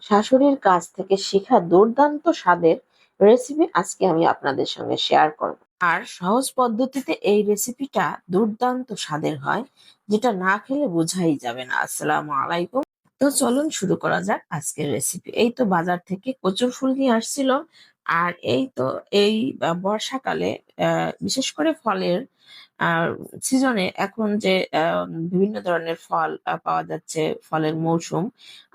শাশুড়ির কাছ থেকে শেখা দুর্দান্ত স্বাদের রেসিপি আজকে আমি আপনাদের সঙ্গে শেয়ার করব। আর সহজ পদ্ধতিতে এই রেসিপিটা দুর্দান্ত স্বাদের হয়, যেটা না খেলে বোঝাই যাবে না। আসসালামু আলাইকুম। তো চলুন শুরু করা যাক আজকের রেসিপি। এই তো বাজার থেকে কচুর ফুল নিয়ে আসছিল। আর এই তো এই বর্ষাকালে বিশেষ করে ফলের আর সিজনে এখন যে বিভিন্ন ধরনের ফল পাওয়া যাচ্ছে, ফলের মৌসুম।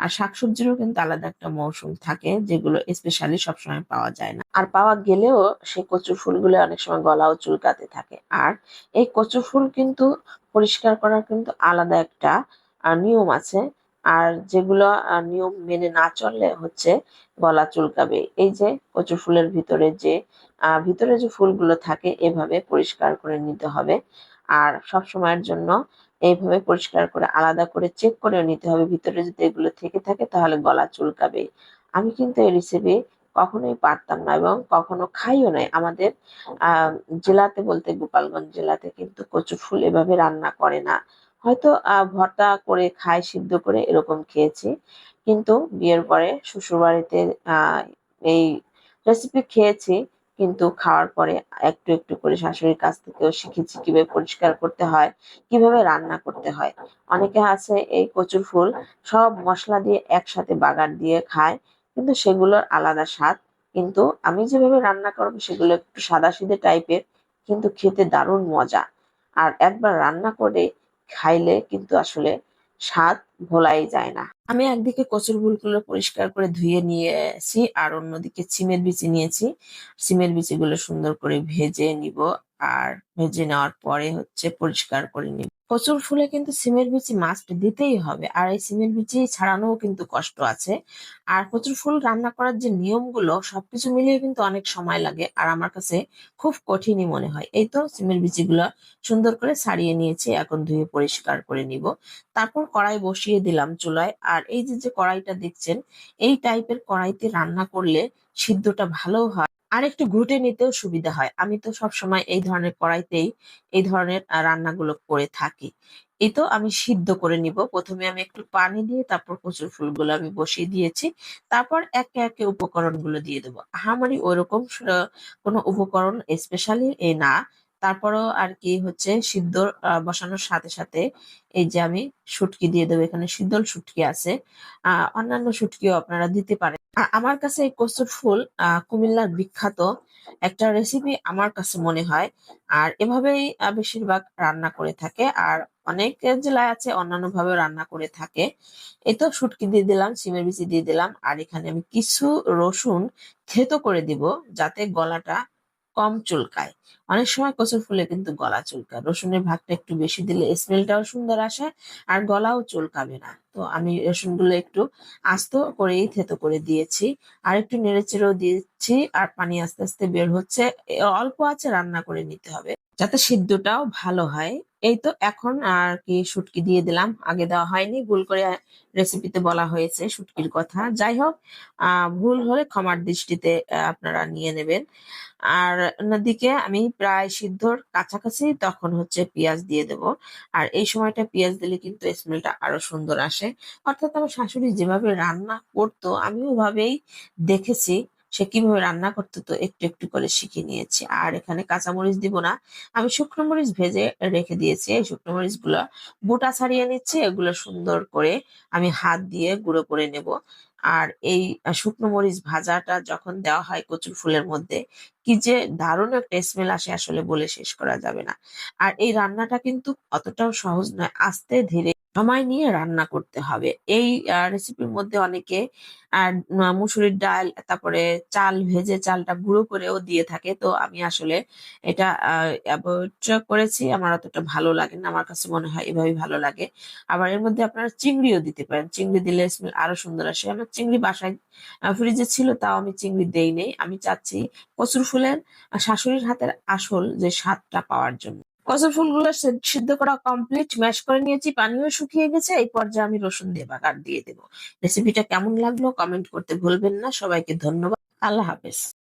আর শাকসবজিরও কিন্তু আলাদা একটা মৌসুম থাকে, যেগুলো স্পেশালি সবসময় পাওয়া যায় না, আর পাওয়া গেলেও সেই কচু ফুলগুলো অনেক সময় গলাও চুলকাতে থাকে। আর এই কচু ফুল কিন্তু পরিষ্কার করার কিন্তু আলাদা একটা নিয়ম আছে। আর যেগুলো নিয়ম মেনে না চললে হচ্ছে গলা চুলকাবে। এই যে কচু ফুলের ভিতরে যে ফুলগুলো থাকে এভাবে পরিষ্কার করে নিতে হবে। আর সব সময়ের জন্য এইভাবে পরিষ্কার করে আলাদা করে চেক করে নিতে হবে, ভিতরে যদি এগুলো থেকে থাকে তাহলে গলা চুলকাবে। আমি কিন্তু এই রেসিপি কখনোই পারতাম না এবং কখনো খাইও নাই। আমাদের জেলাতে বলতে গোপালগঞ্জ জেলাতে কিন্তু কচু ফুল এভাবে রান্না করে না। হয়তো ভর্তা করে খায়, সিদ্ধ করে এরকম খেয়েছি। কিন্তু বিয়ের পরে শ্বশুরবাড়িতে আহ এই রেসিপি খেয়েছি। কিন্তু খাওয়ার পরে একটু একটু করে শাশুড়ির কাছ থেকেও শিখেছি কিভাবে পরিষ্কার করতে হয়, কিভাবে রান্না করতে হয়। অনেকে আছে এই কচুর ফুল সব মশলা দিয়ে একসাথে বাগার দিয়ে খায়, কিন্তু সেগুলোর আলাদা স্বাদ। কিন্তু আমি যেভাবে রান্না করবো সেগুলো একটু সাদাসিধে টাইপের, কিন্তু খেতে দারুণ মজা। আর একবার রান্না করে খাইলে কিন্তু আসলে স্বাদ ভোলাই যায় না। আমি একদিকে কচুর ফুলগুলো পরিষ্কার করে ধুয়ে নিয়েছি, আর অন্যদিকে সিমের বিচি নিয়েছি। সিমের বিচিগুলো সুন্দর করে ভেজে নিব। আর ভেজে নেওয়ার পরে হচ্ছে পরিষ্কার করে নিব। কচুর ফুলে কিন্তু সিমের বিচি মাস্ট দিতেই হবে, আর এই সিমের বিচি ছাড়ানোও কিন্তু কষ্ট আছে। আর কচুর ফুল রান্না করার যে নিয়মগুলো সবকিছু মিলিয়ে কিন্তু অনেক সময় লাগে, আর আমার কাছে খুব কঠিনই মনে হয়। এই তো সিমের বিচিগুলো সুন্দর করে ছাড়িয়ে নিয়েছি, এখন ধুয়ে পরিষ্কার করে নিব। তারপর কড়াই বসিয়ে দিলাম চুলায়। আর এই যে যে কড়াইটা দেখছেন, এই টাইপের কড়াইতে রান্না করলে সিদ্ধটা ভালো হয়, আর একটু ঘুটে নিতেও সুবিধা হয়। আমি তো সব সময় এই ধরনের কড়াইতেই এই ধরনের রান্নাগুলো করে থাকি। এই তো আমি সিদ্ধ করে নিব। প্রথমে আমি একটু পানি দিয়ে তারপর কচুর ফুলগুলো আমি বসিয়ে দিয়েছি। তারপর একে একে উপকরণগুলো দিয়ে দেবো। আহামরি ওইরকম কোনো উপকরণ স্পেশালি না। তারপরও আর কি হচ্ছে সিদ্ধ বসানোর সাথে সাথে এই যে আমি শুটকি দিয়ে দেবো। এখানে শীতল শুটকি আছে, অন্যান্য শুটকিও আপনারা দিতে পারেন। আমার কাছে এই কচুর ফুল কুমিল্লার বিখ্যাত একটা রেসিপি আমার কাছে মনে হয়। আর এভাবেই বেশিরভাগ রান্না করে থাকে। আর অনেক জেলায় আছে অন্যান্য ভাবে রান্না করে থাকে। এই তো শুটকি দিয়ে দিলাম, সিমের বিচি দিয়ে দিলাম, আর এখানে আমি কিছু রসুন থেতো করে দিব, যাতে গলাটা কম চুলকায়। অনেক সময় কচুর ফুলে কিন্তু গলা চুলকায়, রসুনের ভাগটা একটু বেশি দিলে স্মেলটাও সুন্দর আসে, আর গলাও চুলকাবে না। তো আমি রসুনগুলো একটু আস্ত করেই থেতো করে দিয়েছি, আর একটু নেড়েচেড়েও দিয়েছি। আর পানি আস্তে আস্তে বের হচ্ছে। অল্প আছে রান্না করে নিতে হবে, যাতে সিদ্ধটাও ভালো হয়। এই তো এখন আর কি শুটকি দিয়ে দিলাম, আগে দেওয়া হয়নি, ভুল করে রেসিপিতে বলা হয়েছে শুটকির কথা। যাই হোক, ভুল হলে ক্ষমার দৃষ্টিতে আপনারা নিয়ে নেবেন। আর অন্যদিকে আমি প্রায় সিদ্ধর কাছাকাছি তখন হচ্ছে পেঁয়াজ দিয়ে দেব। আর এই সময়টা পেঁয়াজ দিলে কিন্তু স্মেলটা আরো সুন্দর আসে। অর্থাৎ আমার শাশুড়ি যেভাবে রান্না করতো আমি ওভাবেই দেখেছি। সে কিভাবে রান্না করতো তো একটু একটু করে শিখে নিয়েছি। আর এখানে কাঁচামরিচ দিব না, আমি শুকনো মরিচ ভেজে রেখে দিয়েছি। এই শুকনো মরিচ গুলো বোটা ছাড়িয়ে নিচ্ছে, এগুলো সুন্দর করে আমি হাত দিয়ে গুঁড়ো করে নেব। আর এই শুকনো মরিচ ভাজাটা যখন দেওয়া হয় কচুর ফুলের মধ্যে, কি যে দারুণ একটা স্মেল আসে, আসলে বলে শেষ করা যাবে না। আর এই রান্নাটা কিন্তু অতটাও সহজ নয়, আস্তে ধীরে সময় নিয়ে রান্না করতে হবে। এই রেসিপির মধ্যে অনেকে মুসুরির ডাল, তারপরে চাল ভেজে চালটা গুঁড়ো করেও দিয়ে থাকে। তো আমি আসলে এটা অ্যাভয়েড করেছি, আমার অতটা ভালো লাগে না। আমার কাছে মনে হয় এভাবেই ভালো লাগে। আবার এর মধ্যে আপনারা চিংড়িও দিতে পারেন, চিংড়ি দিলে স্মেল আরো সুন্দর আসে। আমার চিংড়ি বাসায় ফ্রিজে ছিল, তাও আমি চিংড়ি দেই নেই। আমি চাচ্ছি কচুর ফুলের শাশুড়ির হাতের আসল যে স্বাদটা পাওয়ার জন্য। কচুর ফুলগুলো সিদ্ধ করা কমপ্লিট, ম্যাশ করে নিয়েছি, পানিও শুকিয়ে গেছে। এই পর্যায়ে আমি রসুন দিয়ে বাগার দিয়ে দেবো। রেসিপিটা কেমন লাগলো কমেন্ট করতে ভুলবেন না। সবাইকে ধন্যবাদ। আল্লাহ হাফেজ।